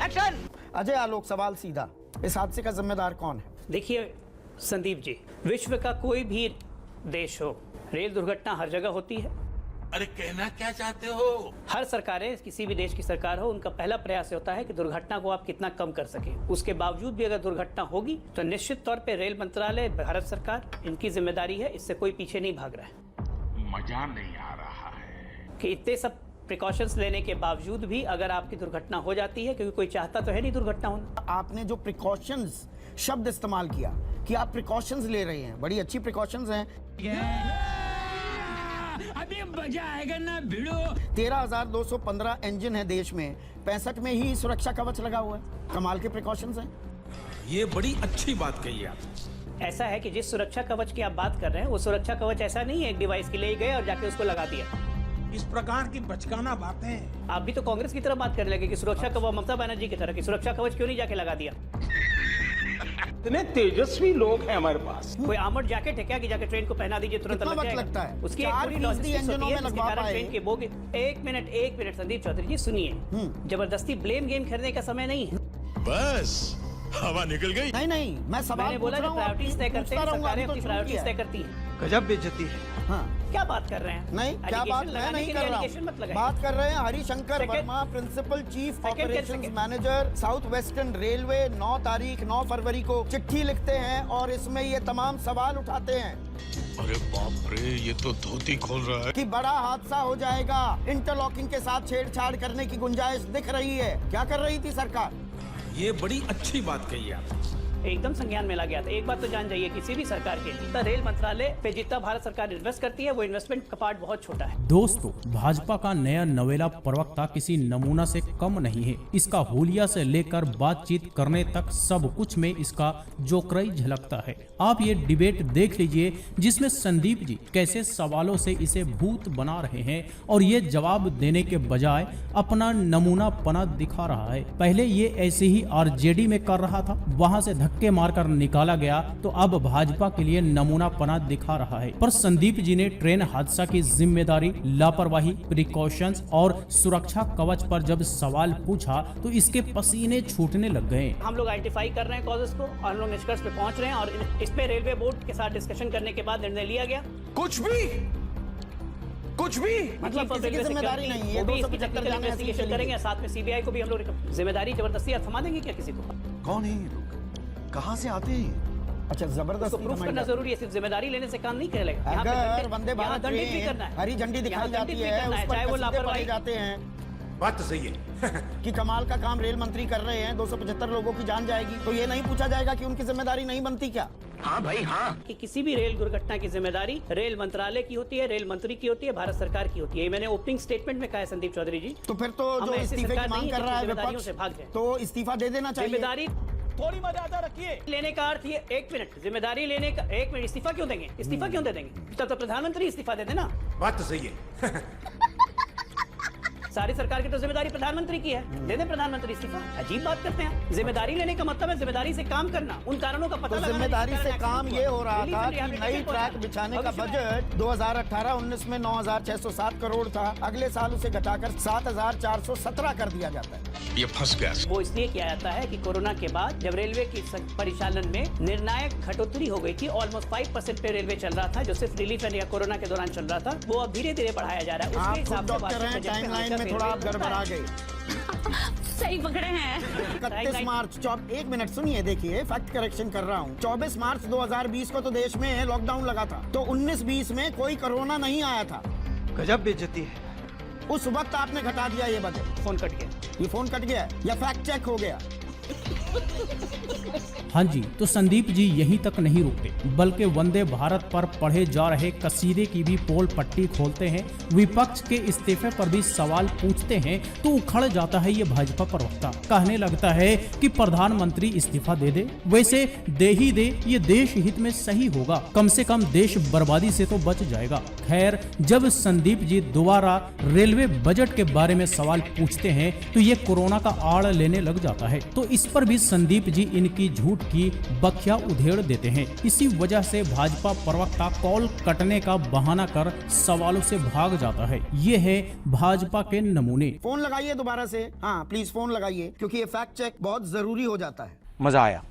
Action. Ajay Alok, सवाल सीधा, इस हादसे का जिम्मेदार कौन है? देखिए संदीप जी, विश्व का कोई भी देश हो, रेल दुर्घटना हर जगह होती है। अरे कहना क्या चाहते हो? हर सरकारें, किसी भी देश की सरकार हो, उनका पहला प्रयास होता है कि दुर्घटना को आप कितना कम कर सके। उसके बावजूद भी अगर दुर्घटना होगी तो निश्चित तौर पे रेल मंत्रालय, भारत सरकार, इनकी जिम्मेदारी है। इससे कोई पीछे नहीं भाग रहा है। मजा नहीं आ रहा है कि इतने सब प्रिकॉशंस लेने के बावजूद भी अगर आपकी दुर्घटना हो जाती है, क्योंकि कोई चाहता तो है नहीं दुर्घटना होना। आपने जो प्रिकॉशंस शब्द इस्तेमाल किया कि आप प्रिकॉशंस ले रहे हैं, बड़ी अच्छी प्रिकॉशंस हैं। अभी मजा आएगा ना भिड़ो। 13,215 इंजन है देश में, 65 में ही सुरक्षा कवच लगा हुआ है। कमाल के प्रिकॉशंस हैं। ये बड़ी अच्छी बात कही आप। ऐसा है कि जिस सुरक्षा कवच की आप बात कर रहे हैं, वो सुरक्षा कवच ऐसा नहीं है एक डिवाइस के लिए गए और जाके उसको लगा दिया। इस प्रकार की बचकाना बातें आप भी तो कांग्रेस की तरह बात करने लगे कि सुरक्षा कवच, ममता बनर्जी की तरह की सुरक्षा कवच क्यों नहीं जाके लगा दिया? इतने तेजस्वी लोग हैं हमारे पास। कोई आर्मर्ड जैकेट है क्या कि जाके ट्रेन को पहना दीजिए तुरंत कितना लग वक्त जाएगा? लगता है? उसकी एक 4 पूरी फीसदी लॉजिस्टिक्स इंजनों होती है, में जिसके लगवा कारण पाए। ट्रेन के बोगी। एक मिनट संदीप चौधरी जी सुनिए, जबरदस्ती ब्लेम गेम खेलने का समय नहीं है। बस हवा निकल गई। नहीं, मैं सवाल मैंने बोला पूछ कि रहा हूं, प्रायोरिटीज तय करते हैं, पूछता रहूंगा, सरकारें अभी अपनी तो प्रायोरिटीज शुरू तय किया करती हैं। गजब बेइज्जती है। हाँ, क्या बात कर रहे हैं? नहीं, क्या बात Allegation मैं लगाने नहीं के कर लिए रहा allegation मत हूँ। लगाइए। बात कर रहे हैं Harishankar Second- Verma, principal chief Second- operations second- manager, south western railway. 9 फरवरी को चिट्ठी लिखते हैं और इसमें ये तमाम सवाल उठाते हैं अरे बाप रे, ये तो धोती खोल रहा है। कि बड़ा हादसा हो जाएगा, इंटरलॉकिंग के साथ छेड़छाड़ करने की गुंजाइश दिख रही है। क्या कर रही थी सरकार? ये बड़ी अच्छी बात कही आप। एकदम संज्ञान में ला गया था। एक बात तो जान जाइए, किसी भी सरकार के जितना रेल मंत्रालय पे जितना भारत सरकार इन्वेस्ट करती है, वो इन्वेस्टमेंट का पार्ट बहुत छोटा है। दोस्तों, भाजपा का नया नवेला प्रवक्ता किसी नमूना से कम नहीं है। इसका होलिया से लेकर बातचीत करने तक सब कुछ में इसका जोकराई झलकता है। आप ये डिबेट देख लीजिए जिसमें संदीप जी कैसे सवालों से इसे भूत बना रहे हैं और ये जवाब देने के बजाय अपना नमूना पना दिखा रहा है। पहले ये ऐसे ही आरजेडी में कर रहा था, वहां से धक्के मारकर निकाला गया, तो अब भाजपा के लिए नमूना पना दिखा रहा है। पर संदीप जी ने ट्रेन हादसा की जिम्मेदारी, लापरवाही, प्रिकॉशंस और सुरक्षा कवच पर जब सवाल पूछा तो इसके पसीने छूटने लग गए। हम लोग आइडेंटिफाई कर रहे हैं कॉजेस को और हम लोग निष्कर्ष पे पहुंच रहे हैं और इस पे रेलवे बोर्ड के साथ डिस्कशन करने के बाद निर्णय लिया गया। कुछ भी मतलब किसी की जिम्मेदारी नहीं है। 275 जाने ऐसे ही इन्वेस्टिगेशन करेंगे, साथ में सीबीआई को भी हम लोग जिम्मेदारी जबरदस्ती आप थमा देंगे क्या किसी को? कौन है ये लोग? कहाँ से आते हैं? अच्छा, उसको जबरदस्ती प्रूफ करना कमांडर। जरूरी है, सिर्फ जिम्मेदारी लेने से काम नहीं करेगा। यहाँ पे अगर दंडित- वंदे यहाँ भारत दंडित भी ट्रेन करना है, हरी झंडी यहाँ दिखाई दंडित जाती भी है, करना उस पर चाहे वो कसीदे पढ़े लापरवाही। जाते हैं बात तो सही है। कि कमाल का काम रेल मंत्री कर रहे हैं, 275 लोगों की जान जाएगी, तो ये नहीं पूछा जाएगा कि उनकी जिम्मेदारी नहीं बनती क्या? हाँ भाई हाँ। कि किसी भी रेल दुर्घटना की जिम्मेदारी रेल मंत्रालय की होती है, रेल मंत्री की होती है, भारत सरकार की होती है। ये मैंने ओपनिंग स्टेटमेंट में कहा है संदीप चौधरी जी। तो फिर तो हम जो ऐसी इस्तीफे सरकार की मांग नहीं कर है रहा है जो जिम्मेदारियों विपक्ष, से भाग जाए। तो इस्तीफा दे देना चाहिए। जिम्मेदारी थोड़ी मर्यादा रखिए। लेने का अर्थ ये, एक मिनट, जिम्मेदारी लेने का, एक मिनट, इस्तीफा क्यों देंगे? इस्तीफा क्यों दे देंगे? तब तो प्रधानमंत्री इस्तीफा दे देना। बात तो सही है। सारी सरकार की तो जिम्मेदारी प्रधानमंत्री की है, दे दे प्रधानमंत्री इस्तीफा। अजीब बात करते हैं। जिम्मेदारी लेने का मतलब है जिम्मेदारी से काम करना, उन कारणों का पता तो लगाना। जिम्मेदारी से जिसके कारण काम एक्सीडेंट ये हुआ। हो रहा रिलीफ था एंड कि नई रिहैबिलिटेशन ट्रैक को बिछाने का भविष्य में- बजट 2018-19 में 9,607 करोड़ था, अगले साल उसे घटाकर 7,417 कर दिया जाता है। ये फंस गया। वो इसलिए किया जाता है कि कोरोना के बाद जब रेलवे की परिचालन में निर्णायक घटोतरी हो गई थी, ऑलमोस्ट 5% पे रेलवे चल रहा था, जो सिर्फ रिलीफ एंड या कोरोना के दौरान चल रहा था, वो अब धीरे धीरे बढ़ाया जा रहा है। आप उसके खुद हिसाब से डॉक्टर हैं, टाइमलाइन में थोड़ा आप गड़बड़ा गए। सही पकड़े हैं। 31 मार्च 1 मिनट सुनिए, देखिए फैक्ट करेक्शन कर रहा हूँ। 24 मार्च 2020 को तो देश में लॉकडाउन लगा था, तो 19-20 में कोई कोरोना नहीं आया था। गजब बेइज्जती है। उस वक्त आपने घटा दिया ये बजट। फोन कट गया। ये फोन कट गया या फैक्ट चेक हो गया? हाँ जी, तो संदीप जी यहीं तक नहीं रुकते, बल्कि वंदे भारत पर पढ़े जा रहे कसीदे की भी पोल पट्टी खोलते हैं। विपक्ष के इस्तीफे पर भी सवाल पूछते हैं तो उखड़ जाता है ये भाजपा प्रवक्ता। कहने लगता है कि प्रधानमंत्री इस्तीफा दे दे, वैसे दे ही दे, ये देश हित में सही होगा, कम से कम देश बर्बादी से तो बच जाएगा। खैर, जब संदीप जी दोबारा रेलवे बजट के बारे में सवाल पूछते हैं तो ये कोरोना का आड़ लेने लग जाता है। तो इस पर भी संदीप जी इनकी झूठ की बखिया उधेड़ देते हैं। इसी वजह से भाजपा प्रवक्ता कॉल कटने का बहाना कर सवालों से भाग जाता है। ये है भाजपा के नमूने। फोन लगाइए दोबारा से, हाँ प्लीज फोन लगाइए, क्योंकि ये फैक्ट चेक बहुत जरूरी हो जाता है। मजा आया।